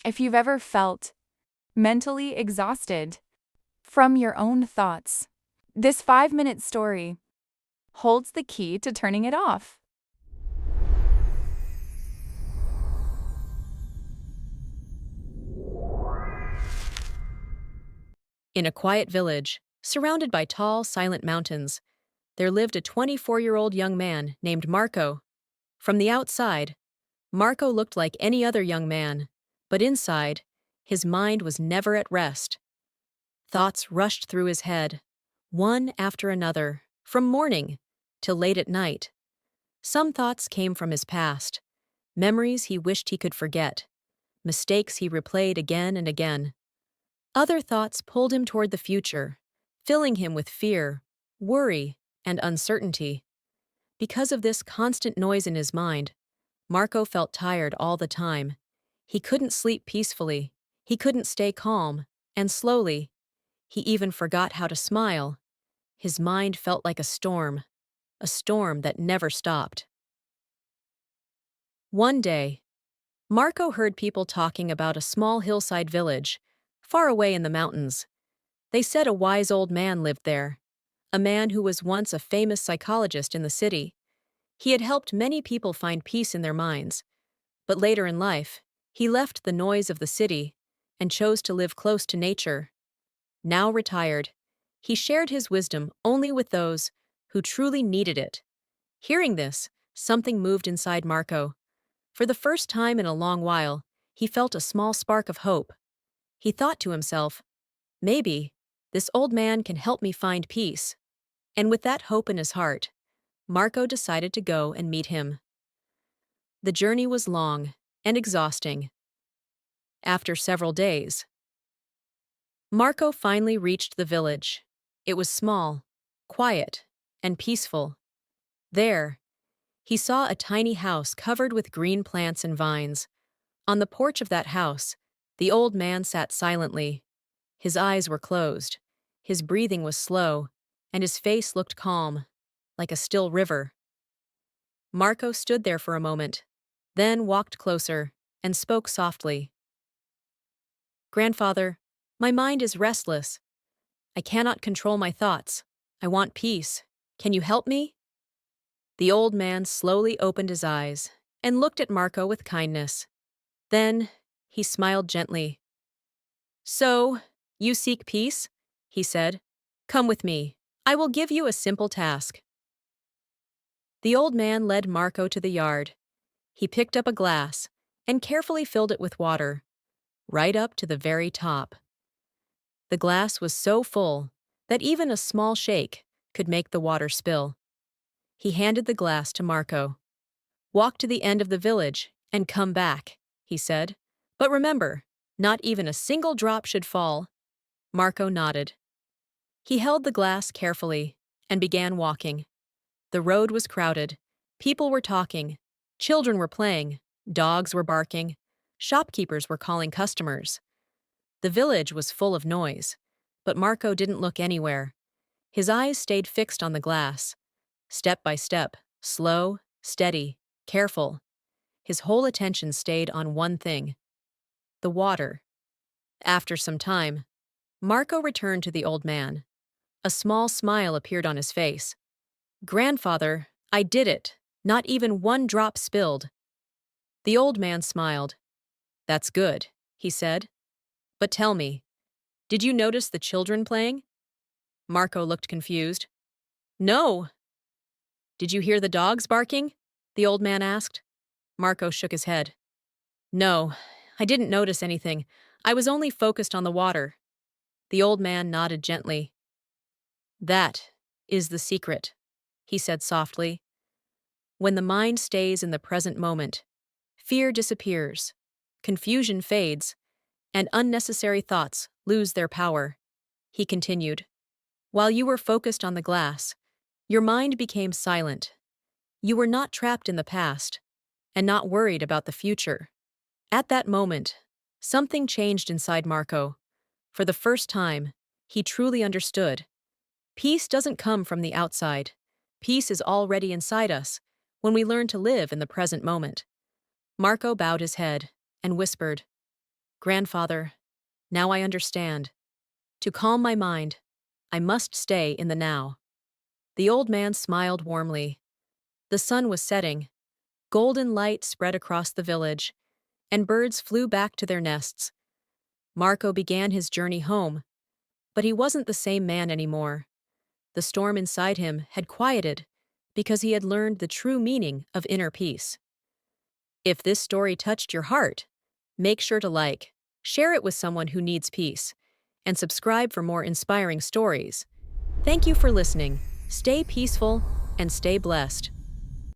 If you've ever felt mentally exhausted from your own thoughts, this 5-minute story holds the key to turning it off. In a quiet village, surrounded by tall, silent mountains, there lived a 24-year-old young man named Marco. From the outside, Marco looked like any other young man, but inside, his mind was never at rest. Thoughts rushed through his head, one after another, from morning till late at night. Some thoughts came from his past, memories he wished he could forget, mistakes he replayed again and again. Other thoughts pulled him toward the future, filling him with fear, worry, and uncertainty. Because of this constant noise in his mind, Marco felt tired all the time. He couldn't sleep peacefully, he couldn't stay calm, and slowly, he even forgot how to smile. His mind felt like a storm that never stopped. One day, Marco heard people talking about a small hillside village, far away in the mountains. They said a wise old man lived there, a man who was once a famous psychologist in the city. He had helped many people find peace in their minds, but later in life, he left the noise of the city and chose to live close to nature. Now retired, he shared his wisdom only with those who truly needed it. Hearing this, something moved inside Marco. For the first time in a long while, he felt a small spark of hope. He thought to himself, maybe this old man can help me find peace. And with that hope in his heart, Marco decided to go and meet him. The journey was long and exhausting. After several days, Marco finally reached the village. It was small, quiet, and peaceful. There, he saw a tiny house covered with green plants and vines. On the porch of that house, the old man sat silently. His eyes were closed, his breathing was slow, and his face looked calm, like a still river. Marco stood there for a moment, then walked closer and spoke softly. "Grandfather, my mind is restless. I cannot control my thoughts. I want peace. Can you help me?" The old man slowly opened his eyes and looked at Marco with kindness. Then he smiled gently. "So, you seek peace?" he said. "Come with me. I will give you a simple task." The old man led Marco to the yard. He picked up a glass and carefully filled it with water, right up to the very top. The glass was so full that even a small shake could make the water spill. He handed the glass to Marco. "Walk to the end of the village and come back," he said. "But remember, not even a single drop should fall." Marco nodded. He held the glass carefully and began walking. The road was crowded. People were talking. Children were playing. Dogs were barking. Shopkeepers were calling customers. The village was full of noise, but Marco didn't look anywhere. His eyes stayed fixed on the glass. Step by step, slow, steady, careful. His whole attention stayed on one thing: the water. After some time, Marco returned to the old man. A small smile appeared on his face. "Grandfather, I did it. Not even one drop spilled." The old man smiled. "That's good," he said. "But tell me, did you notice the children playing?" Marco looked confused. "No." "Did you hear the dogs barking?" the old man asked. Marco shook his head. "No, I didn't notice anything. I was only focused on the water." The old man nodded gently. "That is the secret," he said softly. "When the mind stays in the present moment, fear disappears, confusion fades, and unnecessary thoughts lose their power." He continued, "While you were focused on the glass, your mind became silent. You were not trapped in the past, and not worried about the future." At that moment, something changed inside Marco. For the first time, he truly understood. Peace doesn't come from the outside. Peace is already inside us when we learn to live in the present moment. Marco bowed his head and whispered, Grandfather, now I understand. To calm my mind, I must stay in the now. The old man smiled warmly. The sun was setting. Golden light spread across the village, and birds flew back to their nests. Marco began his journey home, but he wasn't the same man anymore. The storm inside him had quieted because he had learned the true meaning of inner peace. If this story touched your heart, make sure to like, share it with someone who needs peace, and subscribe for more inspiring stories. Thank you for listening. Stay peaceful and stay blessed.